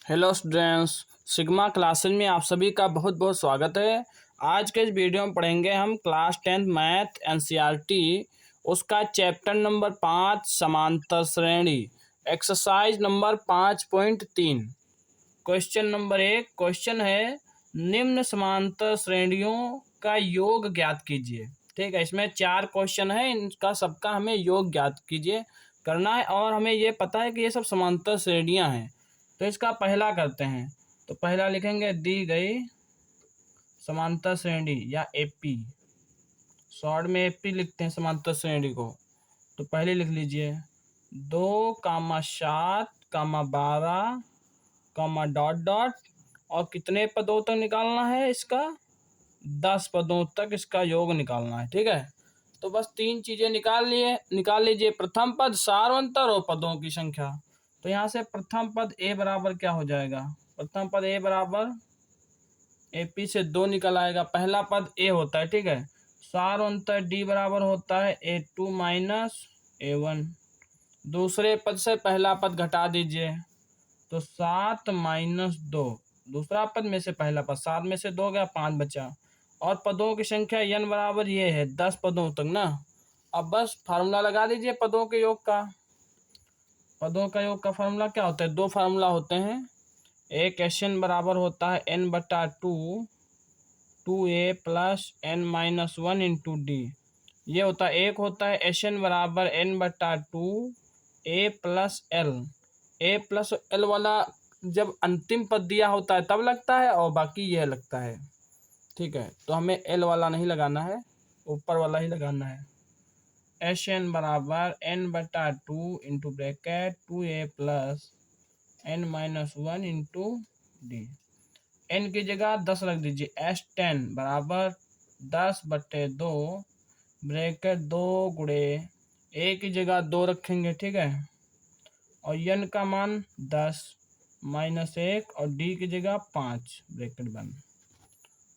Hello students, sigma classes में आप सभी का बहुत बहुत स्वागत है। आज के इस वीडियो में पढ़ेंगे हम क्लास 10 मैथ एनसीईआरटी उसका चैप्टर नंबर 5 समांतर श्रेणी exercise number 5.3। Question number 1 question है निम्न समांतर श्रेणियों का योग ज्ञात कीजिए। ठीक है, इसमें 4 क्वेश्चन है, इनका सबका हमें योग ज्ञात कीजिए करना है और हमें ये पता है कि ये सब समांतर श्रेणियाँ हैं। तो इसका पहला करते हैं। तो पहला लिखेंगे दी गई समांतर श्रेणी या एपी, शॉर्ट में एपी लिखते हैं समांतर श्रेणी को। तो पहले लिख लीजिए 2, 7, 12, और कितने पदों तक निकालना है इसका, 10 पदों तक इसका योग निकालना है। ठीक है, तो बस 3 चीज़ें निकाल लीजिए। प्रथम पद सार्वंतर और पदों की संख्या। तो यहाँ से प्रथम पद ए बराबर क्या हो जाएगा, प्रथम पद ए बराबर एपी से 2 निकल आएगा, पहला पद ए होता है। ठीक है, सार्वंतर डी बराबर होता है A2 माइनस A1। दूसरे पद से पहला पद घटा दीजिए, तो 7 माइनस 2, दूसरा पद में से पहला पद, 7 में से 2 गया, 5 बचा। और पदों की संख्या n बराबर ये है 10 पदों तक ना। अब बस फार्मूला लगा दीजिए पदों के योग का। पदों का योग का फार्मूला क्या होता है, 2 फार्मूला होते हैं। एक Sn बराबर होता है n/2 2a plus n-1 into D. ये होता है, एक होता है Sn बराबर n/2 a प्लस l वाला जब अंतिम पद दिया होता है तब लगता है, और बाकी यह लगता है। ठीक है, तो हमें l वाला नहीं लगाना है, ऊपर वाला ही लगाना है। Sn बराबर n/2 into bracket 2a plus n-1 into D. n की जगह 10 रख दीजिए, S10 बराबर 10/2 ब्रैकेट 2 गुणे a की जगह 2 रखेंगे। ठीक है, और n का मान 10 माइनस 1 और d की जगह 5 ब्रैकेट बंद।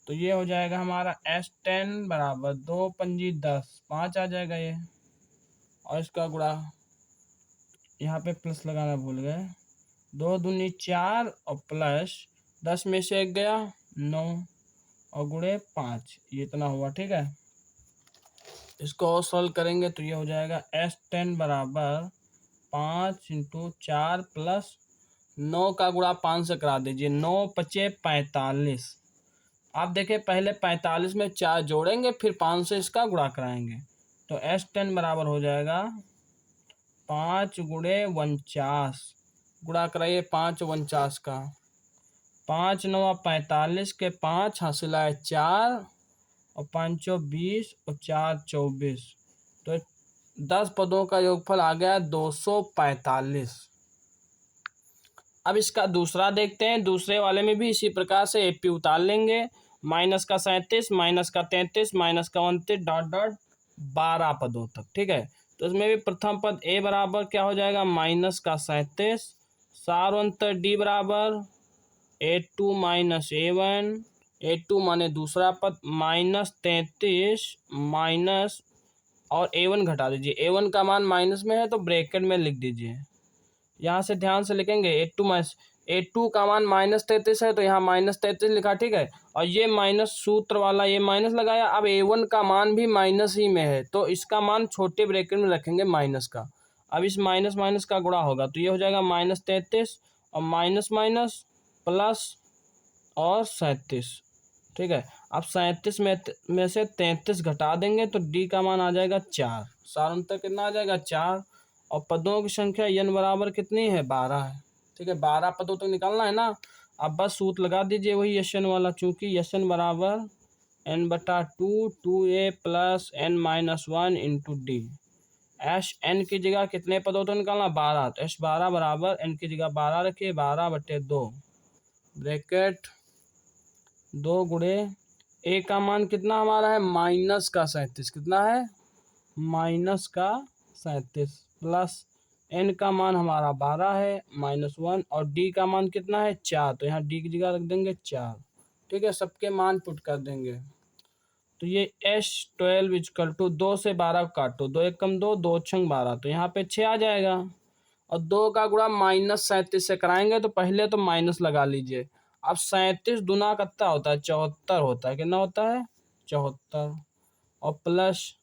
तो ये हो जाएगा हमारा S10 बराबर 2 पंजी 10, 5 आ जाएगा ये, और इसका गुणा यहाँ पे प्लस लगाना भूल गए, 2 दूनी 4 और प्लस 10 में से 1 गया 9 और गुणे 5, ये इतना हुआ। ठीक है, इसको और सॉल्व करेंगे तो ये हो जाएगा S10 बराबर 5 इंटू 4 प्लस 9 का गुणा 5 से करा दीजिए, 9 पचे 45। आप देखिए पहले 45 में 4 जोड़ेंगे, फिर 5 से इसका गुणा कराएंगे। तो S10 बराबर हो जाएगा 5 गुणे 49, गुणा कराइए 5 49 का, 5 9 45 के 5 हासिल आए 4 और 5 20 और 4 24। तो 10 पदों का योगफल आ गया 245। अब इसका दूसरा देखते हैं, दूसरे वाले में भी इसी प्रकार से एपी उतार लेंगे। माइनस का 37, माइनस का 33, माइनस का 29 डॉट डॉट 12 पदों तक। ठीक है, तो इसमें भी प्रथम पद ए बराबर क्या हो जाएगा, माइनस का 37, सार्वंतर डी बराबर A2 माइनस A1, A2 माने दूसरा पद, माइनस 33 माइनस और A1 घटा दीजिए, A1 का मान माइनस में है तो ब्रैकेट में लिख दीजिए। यहाँ से ध्यान से लिखेंगे A2 का मान माइनस 33 है तो यहाँ माइनस 33 लिखा। ठीक है, और ये माइनस सूत्र वाला ये माइनस लगाया। अब A1 का मान भी माइनस ही में है तो इसका मान छोटे ब्रैकेट में रखेंगे माइनस का। अब इस माइनस माइनस का गुणा होगा तो ये हो जाएगा माइनस 33 और माइनस माइनस प्लस और 37। ठीक है, अब 37 में से 33 घटा देंगे तो डी का मान आ जाएगा 4, सारांतर कितना आ जाएगा 4, और पदों की संख्या n बराबर कितनी है 12 है। ठीक है, 12 पदों तक निकालना है ना। अब बस सूत्र लगा दीजिए वही Sn वाला, चूंकि Sn बराबर n/2 2a plus n-1 into D. Sn की जगह कितने पदों तक निकालना 12, तो S12 बराबर n की जगह 12 रखिए, 12/2 ब्रैकेट 2 गुणे ए का मान कितना हमारा है माइनस का 37, कितना है माइनस का 37 प्लस n का मान हमारा 12 है -1 और d का मान कितना है 4, तो यहाँ d की जगह रख देंगे 4। ठीक है, सबके मान पुट कर देंगे। तो ये S12 इक्वल टू 2 से 12 काटो, 2 1 कम 2, 2 6 12, तो यहाँ पे 6 आ जाएगा। और 2 का गुणा -37 से कराएंगे तो पहले तो माइनस लगा लीजिए। अब 37 दूना कितना होता है, 74 होता है। कितना होता है, 74। और प्लस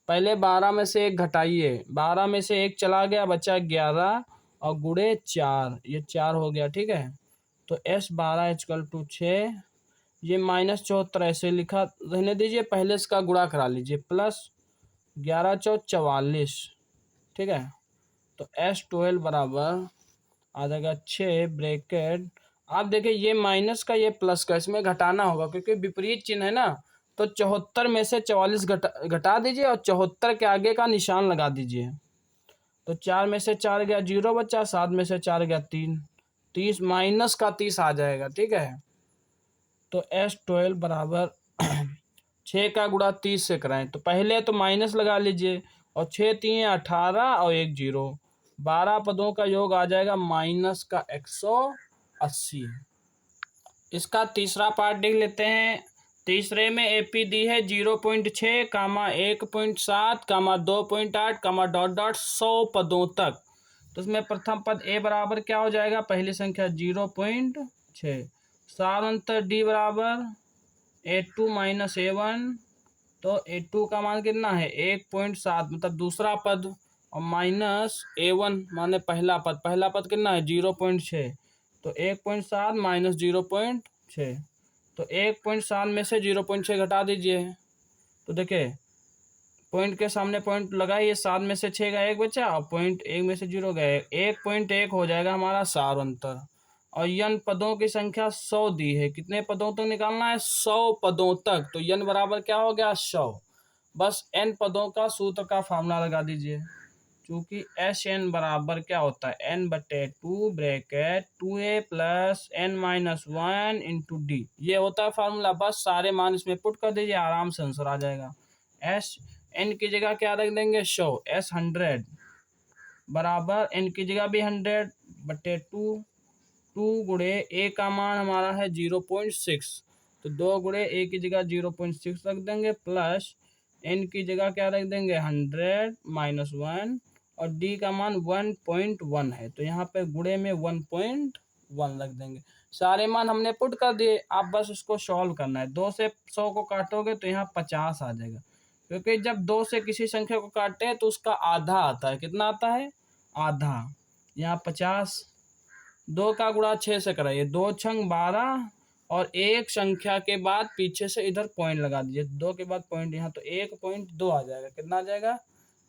पहले 12 में से 1 घटाइए, 12 में से 1 चला गया, बचा 11 और गुणे 4, ये 4 हो गया। ठीक है, तो S12 = 6। ये -74 ऐसे लिखा रहने दीजिए, पहले इसका गुणा करा लीजिए, प्लस 11 × 4 = 44। ठीक है, तो S12 बराबर आ जाएगा 6 ब्रैकेट। आप देखिए ये माइनस का ये प्लस का, इसमें घटाना होगा क्योंकि विपरीत चिन्ह है ना। तो 74 में से 44 घटा दीजिए और 74 के आगे का निशान लगा दीजिए। तो 4 में से 4 गया 0 बचा, 7 में से 4 गया 3, 30 माइनस का 30 आ जाएगा। ठीक है, तो S12 बराबर 6 का गुणा 30 से कराएं तो पहले तो माइनस लगा लीजिए, और 6 3 18 और 1 0, 12 पदों का योग आ जाएगा -180। इसका तीसरा पार्ट देख लेते हैं। तीसरे में एपी दी है 0.6, 1.7, 2.8, ... 100 पदों तक। तो इसमें प्रथम पद ए बराबर क्या हो जाएगा, पहली संख्या 0.6, सारांतर डी बराबर A2 - A1। तो A2 का मान कितना है 1.7, मतलब दूसरा पद, और माइनस A1 माने पहला पद, पहला पद कितना है 0.6। तो 1.7 - 0.6, तो 1.7 में से 0.6 घटा दीजिए। तो देखिए पॉइंट के सामने पॉइंट लगाइए, 7 में से 6 गया 1 बचा, और पॉइंट 1 में से 0 गया 1.1 हो जाएगा हमारा सार अंतर। और यन पदों की संख्या 100 दी है, कितने पदों तक निकालना है, 100 पदों तक। तो यन बराबर क्या हो गया 100। बस n पदों का सूत्र का फार्मूला लगा दीजिए, क्योंकि Sn बराबर क्या होता है n/2 bracket 2a + n - 1 × d, ये होता है फार्मूला। बस सारे मान इसमें पुट कर दीजिए, आराम से आंसर आ जाएगा। n की जगह क्या रख देंगे 100, S100 बराबर n की जगह भी 100/2, 2 गुणे a का मान हमारा है 0.6, तो 2 गुणे a की जगह 0.6 रख देंगे, प्लस n की जगह क्या रख देंगे 100 - 1, और d का मान 1.1 है, तो यहाँ पे गुणे में 1.1 रख देंगे। सारे मान हमने पुट कर दिए, आप बस उसको सॉल्व करना है। 2 से 100 को काटोगे तो यहाँ 50 आ जाएगा, क्योंकि जब 2 से किसी संख्या को काटते हैं तो उसका आधा आता है। कितना आता है, आधा। यहाँ 50, 2 का गुणा 6 से कराइए, 2 छंग 12, और एक संख्या के बाद पीछे से इधर पॉइंट लगा दीजिए, 2 के बाद पॉइंट यहाँ, तो 1.2 आ जाएगा। कितना आ जाएगा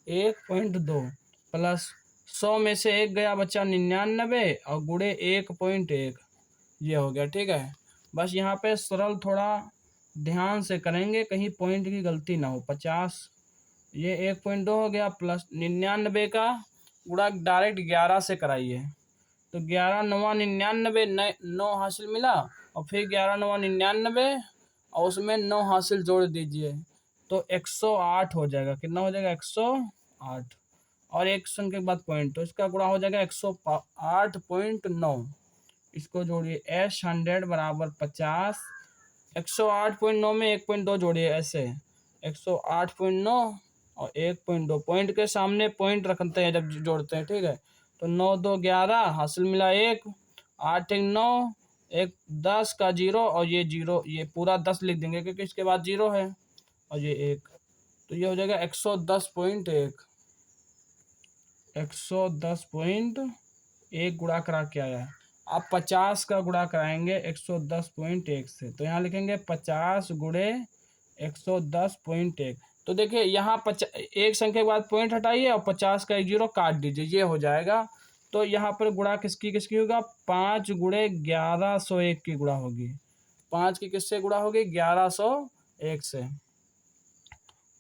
1.2, प्लस 100 में से 1 गया बचा 99, और गुणे 1.1, ये हो गया। ठीक है, बस यहाँ पे सरल थोड़ा ध्यान से करेंगे, कहीं पॉइंट की गलती ना हो। 50 ये 1.2 हो गया, प्लस 99 का गुणा डायरेक्ट 11 से कराइए, तो 11 9 99, 9 हासिल मिला, और फिर 11 9 99, और उसमें 9 हासिल जोड़ दीजिए, तो 108 हो जाएगा। कितना हो जाएगा 108, और एक संख्या के बाद पॉइंट, तो इसका गुणा हो जाएगा 108.9। इसको जोड़िए, S100 बराबर 50, 108.9 में 1.2 जोड़िए, ऐसे 108.9 और 1.2, पॉइंट के सामने पॉइंट रखते हैं जब जोड़ते हैं। ठीक है, तो 9 2 11 हासिल मिला 1, 8 1 9, 1 10 का 0, और ये 0, ये पूरा 10 लिख देंगे क्योंकि इसके बाद 0 है, और ये 1, तो ये हो जाएगा 110.1। 110.1 गुणा करा के आया। आप 50 का गुणा कराएंगे 110.1 से, तो यहाँ लिखेंगे 50 गुणे 110.1। तो देखिए यहाँ एक संख्या के बाद पॉइंट हटाइए और 50 का 1 0 काट दीजिए, ये हो जाएगा। तो यहाँ पर गुणा किसकी किसकी होगा, 5 गुणे 1101 की गुणा होगी। 5 की किससे गुणा होगी, 1101 से।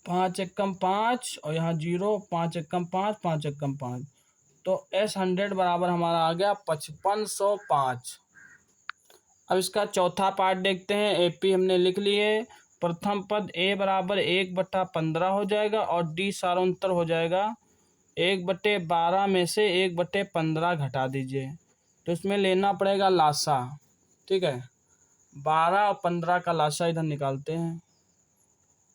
5 एकम 5, और यहाँ 0, 5 एकम 5, 5 एकम 5, तो S100 बराबर हमारा आ गया 5505। अब इसका चौथा पार्ट देखते हैं। एपी हमने लिख लिए। प्रथम पद a बराबर 1/15 हो जाएगा, और d सारांतर हो जाएगा 1/12 में से 1/15 घटा दीजिए, तो इसमें लेना पड़ेगा लासा। ठीक है, 12 और 15 का लासा इधर निकालते हैं।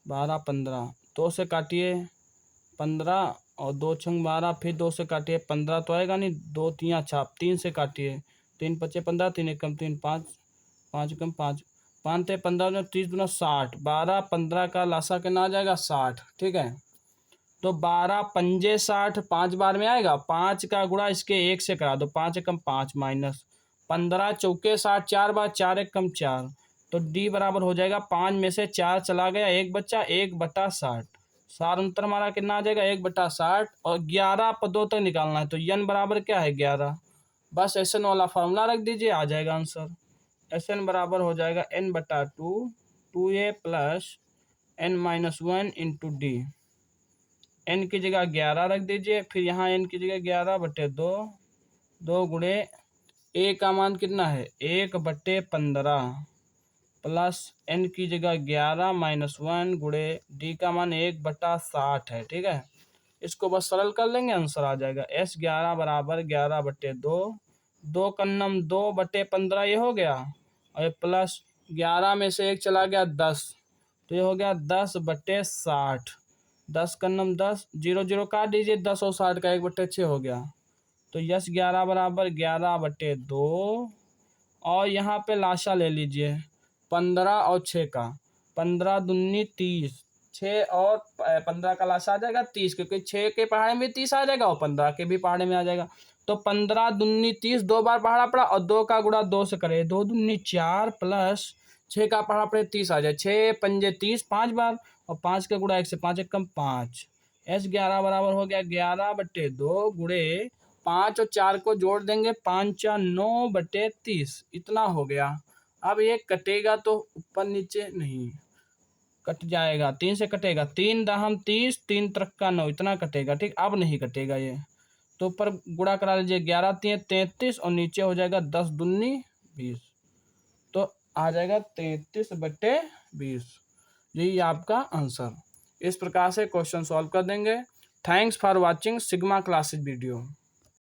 12 15, 2 से काटिए, 15 और 2 छंग 12, फिर 2 से काटिए 15 तो आएगा नहीं, 2 3 अच्छा 3 से काटिए, 3 पचे 15, 3 एकम 3, 5 5 एकम 5, 5 थे 15, 30 दूना 60, 12 15 का लासा कितना आ जाएगा 60, ठीक है। तो 12 पंजे 60, 5 बार में आएगा, 5 का गुणा इसके 1 से करा दो, 5 एकम 5 माइनस 15 चौके 60, 4 बार 4 एकम 4, तो डी बराबर हो जाएगा 5 में से 4 चला गया, 1 बच्चा 1/60, सार अंतर हमारा कितना आ जाएगा 1/60, और 11 पदों तक निकालना है, तो n बराबर क्या है 11, बस एस एन वाला फार्मूला रख दीजिए, आ जाएगा आंसर। एस एन बराबर हो जाएगा n/2, 2a plus n-1 into D. n की जगह 11 रख दीजिए, फिर यहाँ n की जगह 11/2, 2 गुणे a का मान कितना है 1/15 प्लस n की जगह 11 -1 गुणे d का मान 1/60 है, ठीक है। इसको बस सरल कर लेंगे, आंसर आ जाएगा S11 बराबर 11/2, 2 कन्नम 2/15 ये हो गया, और प्लस 11 में से 1 चला गया 10, तो ये हो गया 10/60, 10 कन्नम 10, 0 0 काट दीजिए, 10 और 60 का 1/6 हो गया, तो S11 बराबर 11/2, और यहाँ पे लाशा ले लीजिए 15 और 6 का, 15 दूनी 30, 6 और 15 का लाशा आ जाएगा 30, क्योंकि 6 के पहाड़े में 30 आ जाएगा और 15 के भी पहाड़े में आ जाएगा, तो 15 दूनी 30, 2 बार पहाड़ा पड़ा, और 2 का गुणा 2 से करे, 2 दूनी 4 प्लस 6 का पहाड़ा पड़े 30 आ जाए, 6 पंजे 30 5 बार, और 5 का गुणा 1 से 5 एकम 5, S11 बराबर हो गया 11/2 गुणे 5 और 4 को जोड़ देंगे, 5 4 9/30, इतना हो गया। अब ये कटेगा तो ऊपर नीचे नहीं कट जाएगा, 3 से कटेगा, 3 दहम 30, 3 त्रिक्का 9, इतना कटेगा, ठीक। अब नहीं कटेगा ये, तो ऊपर गुणा करा लीजिए, 11 3 33, और नीचे हो जाएगा 10 दूनी 20, तो आ जाएगा 33/20, यही आपका आंसर। इस प्रकार से क्वेश्चन सॉल्व कर देंगे। Thanks for watching sigma classes video.